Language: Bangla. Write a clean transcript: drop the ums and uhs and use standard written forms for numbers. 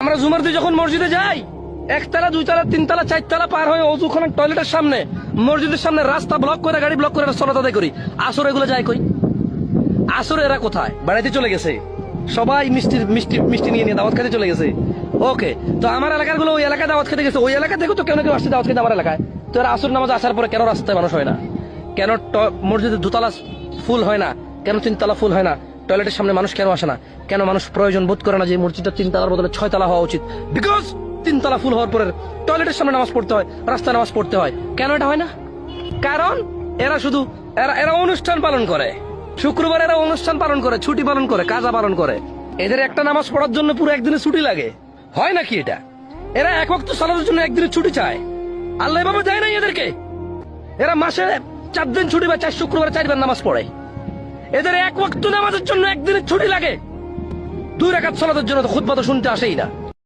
আমরা জুমার দিন যখন মসজিদে যাই, একতলা, দুইতলা, তিনতলা, চারতলা পার হয়ে অজুখানা টয়লেটের সামনে, মসজিদের সামনে রাস্তা ব্লক করে, গাড়ি ব্লক করে সলাত আদায় করি। আসর এগুলো যায় কই? আসরে এরা কোথায়? বাড়িতে চলে গেছে, সবাই মিষ্টি মিষ্টি মিষ্টি নিয়ে নিয়ে দাওয়াত খেতে চলে গেছে। ওকে, তো আমার এলাকার গুলো ওই এলাকায় দাওয়াত খেতে গেছে, ওই এলাকা থেকে তো কেউ আসছে দাওয়াত খেতে আমার এলাকায়। তো এরা আসর নামাজ আসার পরে কেন রাস্তায় মানুষ হয় না? কেন মসজিদের দুতলা ফুল হয় না? কেন তিনতলা ফুল হয় না? টয়লেটের সামনে মানুষ কেন আসে না? কেন মানুষ প্রয়োজন বোধ করে না যে মসজিদটা তিনতলার বদলে 6 তলা হওয়া উচিত? বিকজ তিনতলা ফুল হওয়ার পরে টয়লেটের সামনে নামাজ পড়তে হয়, রাস্তায় নামাজ পড়তে হয়। কেন এটা হয় না? কারণ এরা শুধু এরা অনুষ্ঠান পালন করে। শুক্রবার এরা অনুষ্ঠান পালন করে, ছুটি পালন করে, কাজা পালন করে। এদের একটা নামাজ পড়ার জন্য পুরো একদিনের ছুটি লাগে, হয় নাকি এটা? এরা এক ওয়াক্ত সালাতের জন্য একদিনের ছুটি চায়, আল্লাহ এভাবে দেয় নাই এদেরকে। এরা মাসে 4 দিন ছুটি বা 4 শুক্রবার 4 বার নামাজ পড়ে। এদের এক ওয়াক্ত নামাজের জন্য একদিনের ছুটি লাগে, 2 রাকাত সালাতের জন্য তো খুতবা তো শুনতে আসেই না।